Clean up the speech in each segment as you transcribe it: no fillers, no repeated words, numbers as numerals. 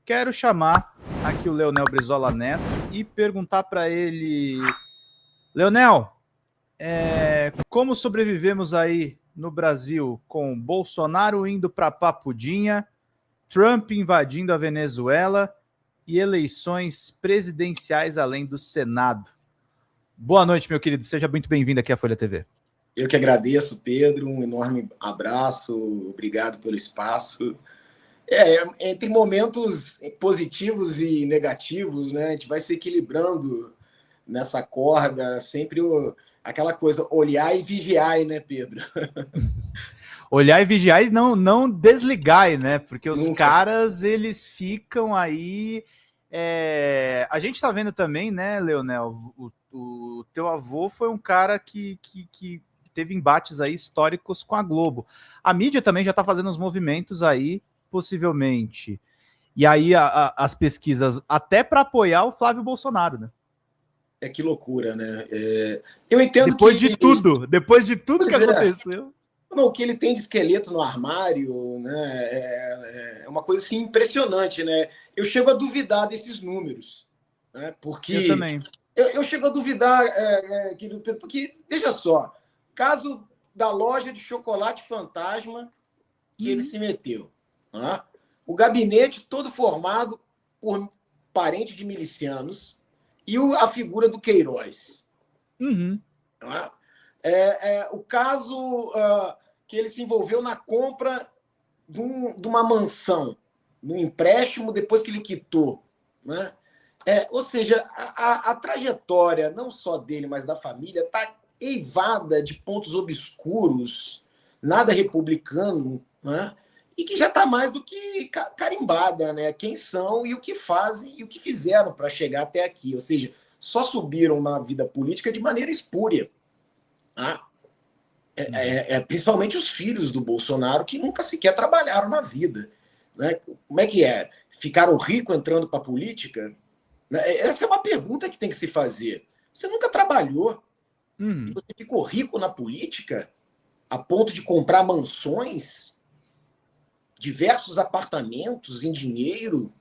quero chamar aqui o Leonel Brizola Neto e perguntar para ele, Leonel, como sobrevivemos aí no Brasil com Bolsonaro indo para Papudinha, Trump invadindo a Venezuela e eleições presidenciais além do Senado? Boa noite, meu querido. Seja muito bem-vindo aqui à Folha TV. Eu que agradeço, Pedro. Um enorme abraço. Obrigado pelo espaço. Entre momentos positivos e negativos, né? A gente vai se equilibrando nessa corda. Sempre aquela coisa, olhar e vigiar, né, Pedro? Olhar e vigiar e não desligar, né? Porque os Nunca. caras, eles ficam aí... A gente tá vendo também, né, Leonel? O teu avô foi um cara que teve embates aí históricos com a Globo. A mídia também já tá fazendo os movimentos aí, possivelmente. E aí as pesquisas até para apoiar o Flávio Bolsonaro, né? Que loucura, né? Eu entendo depois de tudo que aconteceu. Não, o que ele tem de esqueleto no armário, né, é uma coisa assim, impressionante, né? Eu chego a duvidar desses números, né? Porque eu também. Eu chego a duvidar, porque, veja só, caso da loja de chocolate fantasma que ele se meteu, né? O gabinete todo formado por parente de milicianos e a figura do Queiroz. Uhum. Né? O caso que ele se envolveu na compra de uma mansão, num empréstimo depois que ele quitou. Né? Ou seja, a trajetória, não só dele, mas da família, está eivada de pontos obscuros, nada republicano, né? E que já está mais do que carimbada, né? Quem são e o que fazem e o que fizeram para chegar até aqui. Ou seja, só subiram na vida política de maneira espúria. Principalmente os filhos do Bolsonaro, que nunca sequer trabalharam na vida. Né? Como é que é? Ficaram ricos entrando para a política? Essa é uma pergunta que tem que se fazer. Você nunca trabalhou e você ficou rico na política a ponto de comprar mansões, diversos apartamentos em dinheiro?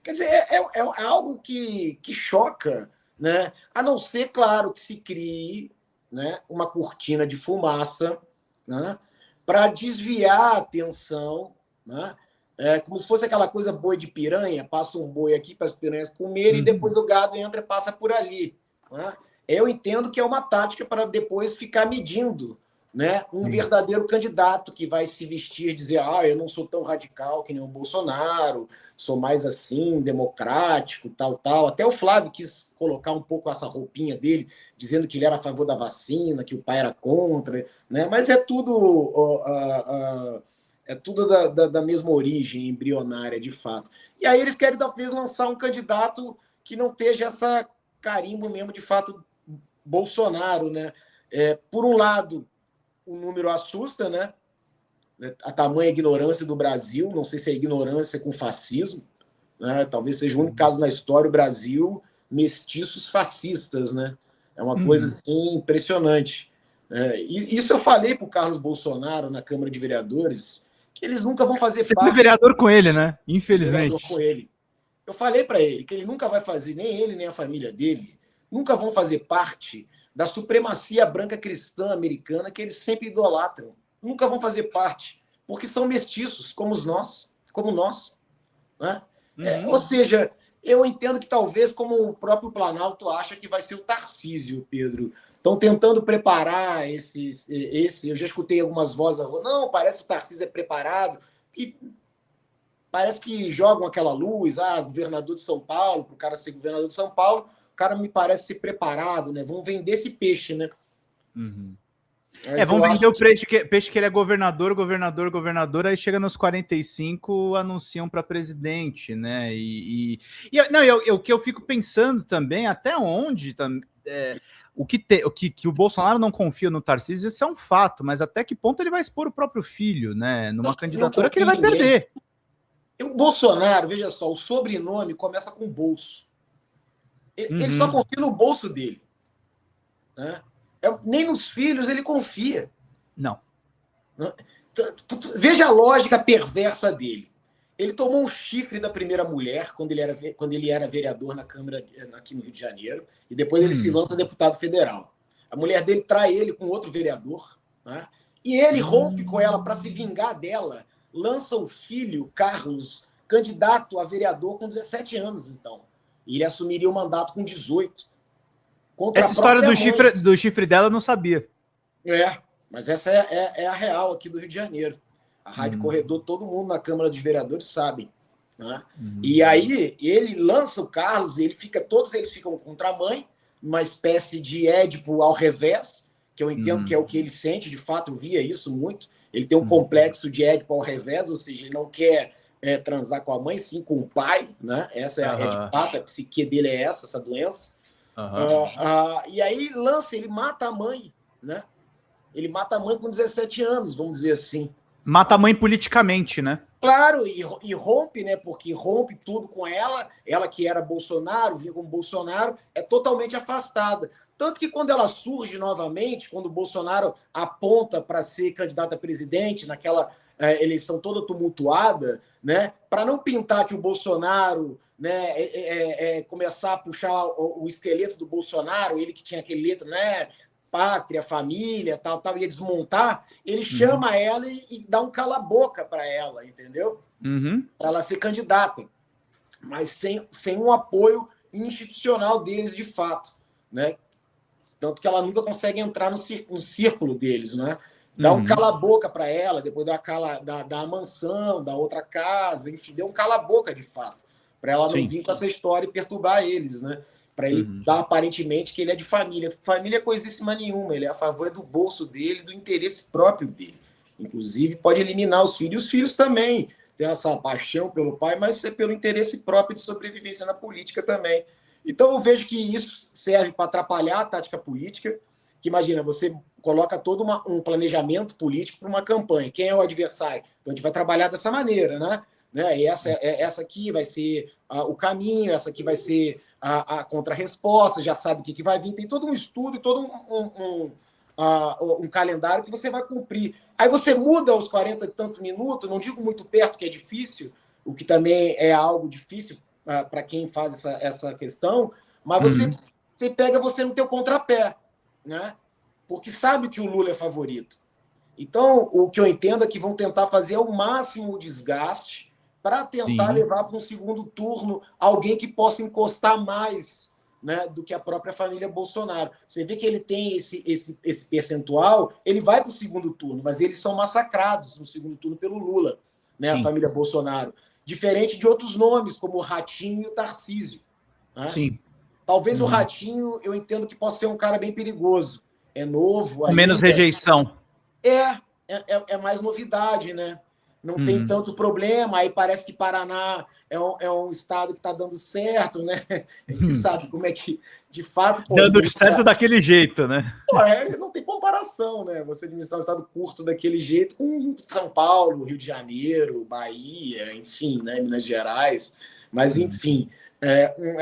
Quer dizer, é algo que choca, né? A não ser, claro, que se crie, né, uma cortina de fumaça, né, para desviar a atenção, né? Como se fosse aquela coisa boi de piranha, passa um boi aqui para as piranhas comerem e depois o gado entra e passa por ali. Né? Eu entendo que é uma tática para depois ficar medindo, né, um verdadeiro candidato que vai se vestir e dizer, eu não sou tão radical que nem o Bolsonaro, sou mais assim, democrático, tal. Até o Flávio quis colocar um pouco essa roupinha dele, dizendo que ele era a favor da vacina, que o pai era contra, né? Mas é tudo da mesma origem embrionária, de fato. E aí eles querem, talvez, lançar um candidato que não esteja essa carimbo mesmo, de fato, Bolsonaro, né? Por um lado, o número assusta, né? A tamanha ignorância do Brasil, não sei se é ignorância com fascismo, né? Talvez seja o único caso na história do Brasil, mestiços fascistas, né? É uma coisa assim impressionante. Isso eu falei para o Carlos Bolsonaro na Câmara de Vereadores, que eles nunca vão fazer parte... vereador com ele, né? Infelizmente. Vereador com ele. Eu falei para ele que ele nunca vai fazer, nem ele, nem a família dele, nunca vão fazer parte da supremacia branca cristã americana que eles sempre idolatram. Nunca vão fazer parte, porque são mestiços, como nós. Né? Ou seja, eu entendo que talvez, como o próprio Planalto acha que vai ser o Tarcísio, Pedro, estão tentando preparar esse. Eu já escutei algumas vozes, não, parece que o Tarcísio é preparado, e parece que jogam aquela luz, governador de São Paulo, para o cara ser governador de São Paulo, o cara me parece ser preparado, né? Vão vender esse peixe, né? Vão vender o peixe que ele é governador, aí chega nos 45, anunciam para presidente, né? O que eu fico pensando também, até onde o que o Bolsonaro não confia no Tarcísio, isso é um fato, mas até que ponto ele vai expor o próprio filho, né? Numa candidatura que ele vai perder. O Bolsonaro, veja só, o sobrenome começa com bolso. Ele só confia no bolso dele. Né? Nem nos filhos ele confia. Não. Veja a lógica perversa dele. Ele tomou um chifre da primeira mulher quando ele era vereador na Câmara aqui no Rio de Janeiro, e depois ele se lança deputado federal. A mulher dele trai ele com outro vereador, né? E ele rompe com ela para se vingar dela, lança o filho, Carlos, candidato a vereador com 17 anos, então. E ele assumiria o mandato com 18. Essa história do chifre dela eu não sabia. Mas essa é a real aqui do Rio de Janeiro. A Rádio Corredor, todo mundo na Câmara dos Vereadores sabe. Né? E aí ele lança o Carlos, e todos eles ficam contra a mãe, uma espécie de Édipo ao revés, que eu entendo que é o que ele sente, de fato, eu via isso muito. Ele tem um complexo de Édipo ao revés, ou seja, ele não quer transar com a mãe, sim com o pai. Né? Essa é de fato, a psique dele é essa doença. E aí ele mata a mãe, né? Ele mata a mãe com 17 anos, vamos dizer assim. Mata a mãe politicamente, né? Claro, e rompe, né? Porque rompe tudo com ela. Ela que era Bolsonaro, vinha como Bolsonaro, é totalmente afastada. Tanto que quando ela surge novamente, quando o Bolsonaro aponta para ser candidato a presidente, naquela eleição toda tumultuada, né? Para não pintar que o Bolsonaro, né, começar a puxar o esqueleto do Bolsonaro, ele que tinha aquele letra, né? Pátria, família, tal, ia desmontar, ele chama ela e dá um cala-boca para ela, entendeu? Para ela ser candidata, mas sem um apoio institucional deles, de fato, né? Tanto que ela nunca consegue entrar no círculo deles, né? Dá um cala-boca para ela, depois dá a mansão, da outra casa, enfim, deu um cala-boca, de fato, para ela não vir com essa história e perturbar eles, né? Para ele dar aparentemente que ele é de família. Família é coisíssima nenhuma, ele é a favor do bolso dele, do interesse próprio dele. Inclusive, pode eliminar os filhos. Os filhos também têm essa paixão pelo pai, mas é pelo interesse próprio de sobrevivência na política também. Então, eu vejo que isso serve para atrapalhar a tática política, que imagina, você coloca todo um planejamento político para uma campanha. Quem é o adversário? Então, a gente vai trabalhar dessa maneira, né? E essa aqui vai ser o caminho, essa aqui vai ser a contra-resposta, já sabe o que vai vir, tem todo um estudo, todo um calendário que você vai cumprir. Aí você muda aos 40 e tantos minutos, não digo muito perto, que é difícil, o que também é algo difícil para quem faz essa questão, mas você pega você no teu contrapé, né? Porque sabe que o Lula é favorito. Então, o que eu entendo é que vão tentar fazer ao máximo o desgaste para tentar levar para um segundo turno alguém que possa encostar mais, né, do que a própria família Bolsonaro. Você vê que ele tem esse percentual, ele vai para o segundo turno, mas eles são massacrados no segundo turno pelo Lula, né, a família Bolsonaro. Diferente de outros nomes, como o Ratinho e o Tarcísio. Né? Sim. Talvez o Ratinho, eu entendo que possa ser um cara bem perigoso. É novo. Com menos rejeição. É mais novidade, né? Não tem tanto problema, aí parece que Paraná é um estado que está dando certo, né? A gente sabe como é que, de fato... Dando certo daquele jeito, né? Não tem comparação, né? Você administrar um estado curto daquele jeito com São Paulo, Rio de Janeiro, Bahia, enfim, né? Minas Gerais. Mas, enfim,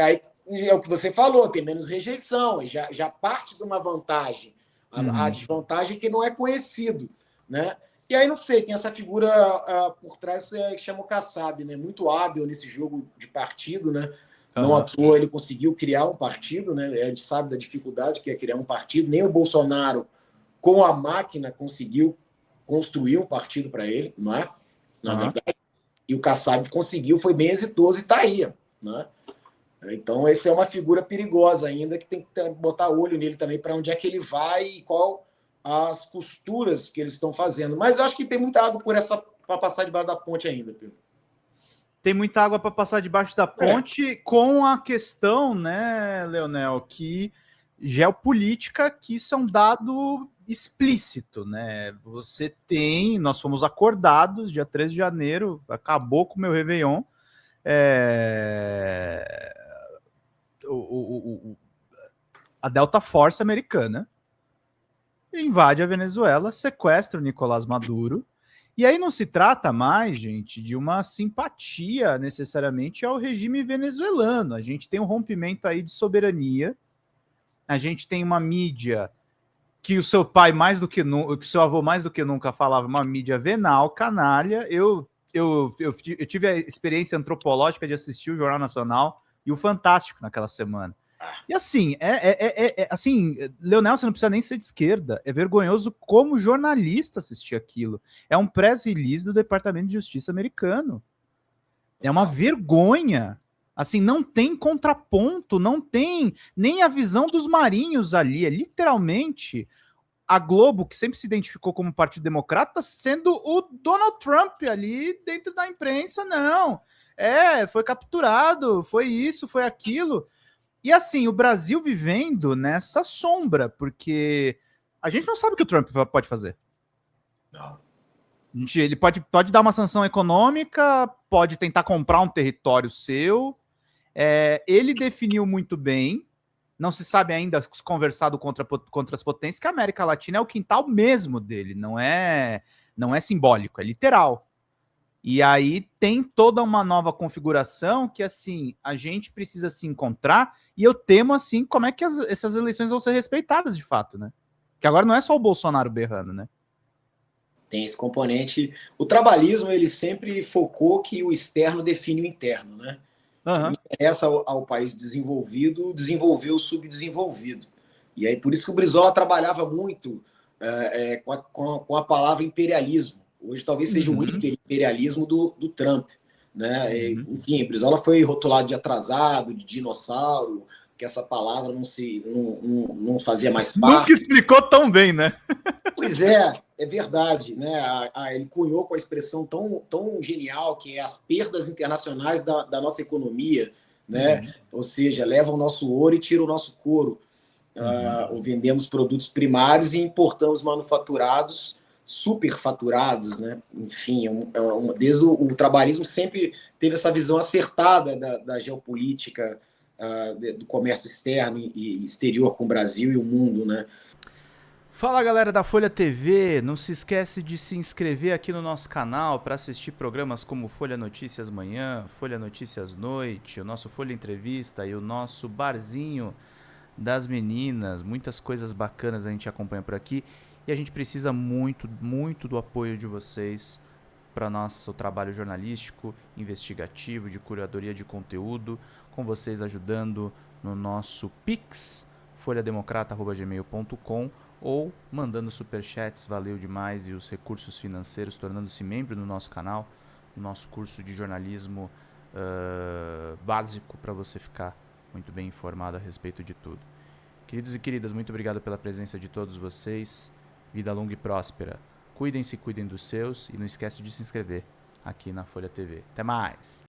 aí é o que você falou, tem menos rejeição, já parte de uma vantagem. A desvantagem é que não é conhecido, né? E aí, não sei, tem essa figura por trás que chama o Kassab, né? Muito hábil nesse jogo de partido, né? Não à toa ele conseguiu criar um partido, né? A gente sabe da dificuldade que é criar um partido. Nem o Bolsonaro, com a máquina, conseguiu construir um partido para ele, não é? Na verdade. E o Kassab conseguiu, foi bem exitoso e está aí, né? Então, essa é uma figura perigosa ainda, que tem que botar olho nele também, para onde é que ele vai e qual as costuras que eles estão fazendo. Mas eu acho que tem muita água para passar debaixo da ponte ainda, Pedro. Tem muita água para passar debaixo da ponte, com a questão, né, Leonel, que geopolítica, que isso é um dado explícito, né? Nós fomos acordados, dia 13 de janeiro, acabou com o meu Réveillon, a Delta Force americana invade a Venezuela, sequestra o Nicolás Maduro, e aí não se trata mais, gente, de uma simpatia necessariamente ao regime venezuelano. A gente tem um rompimento aí de soberania, a gente tem uma mídia que o seu pai mais do que nunca, que o seu avô mais do que nunca falava, uma mídia venal, canalha. Eu eu tive a experiência antropológica de assistir o Jornal Nacional e o Fantástico naquela semana. E assim, assim, Leonel, você não precisa nem ser de esquerda. É vergonhoso como jornalista assistir aquilo. É um press release do Departamento de Justiça americano. É uma vergonha. Assim, não tem contraponto, não tem nem a visão dos marinhos ali. É literalmente a Globo, que sempre se identificou como Partido Democrata, sendo o Donald Trump ali dentro da imprensa. Não. Foi capturado, foi isso, foi aquilo. E assim, o Brasil vivendo nessa sombra, porque a gente não sabe o que o Trump pode fazer. Não. Ele pode dar uma sanção econômica, pode tentar comprar um território seu. Ele definiu muito bem, não se sabe ainda, conversado contra as potências, que a América Latina é o quintal mesmo dele, não é simbólico, é literal. E aí tem toda uma nova configuração que, assim, a gente precisa se encontrar, e eu temo, assim, como é que essas eleições vão ser respeitadas de fato, né? Que agora não é só o Bolsonaro berrando, né? Tem esse componente. O trabalhismo, ele sempre focou que o externo define o interno, né? Uhum. Não interessa ao país desenvolvido desenvolver o subdesenvolvido. E aí, por isso que o Brizola trabalhava muito com a palavra imperialismo. Hoje talvez seja o hiperimperialismo do Trump. Né? Enfim, Brizola foi rotulado de atrasado, de dinossauro, que essa palavra não fazia mais parte. Nunca explicou tão bem, né? Pois é verdade. Né? Ele cunhou com a expressão tão genial que é as perdas internacionais da nossa economia. Né? Ou seja, leva o nosso ouro e tira o nosso couro. Vendemos produtos primários e importamos manufaturados superfaturados, né? Enfim, desde o trabalhismo sempre teve essa visão acertada da geopolítica, do comércio externo e exterior com o Brasil e o mundo, né? Fala, galera da Folha TV, não se esquece de se inscrever aqui no nosso canal para assistir programas como Folha Notícias Manhã, Folha Notícias Noite, o nosso Folha Entrevista e o nosso Barzinho das Meninas. Muitas coisas bacanas a gente acompanha por aqui. E a gente precisa muito, muito do apoio de vocês para nosso trabalho jornalístico, investigativo, de curadoria de conteúdo, com vocês ajudando no nosso Pix, folhademocrata@gmail.com, ou mandando superchats, valeu demais, e os recursos financeiros, tornando-se membro do nosso canal, no nosso curso de jornalismo básico, para você ficar muito bem informado a respeito de tudo. Queridos e queridas, muito obrigado pela presença de todos vocês. Vida longa e próspera. Cuidem-se, cuidem dos seus, e não esquece de se inscrever aqui na Folha TV. Até mais!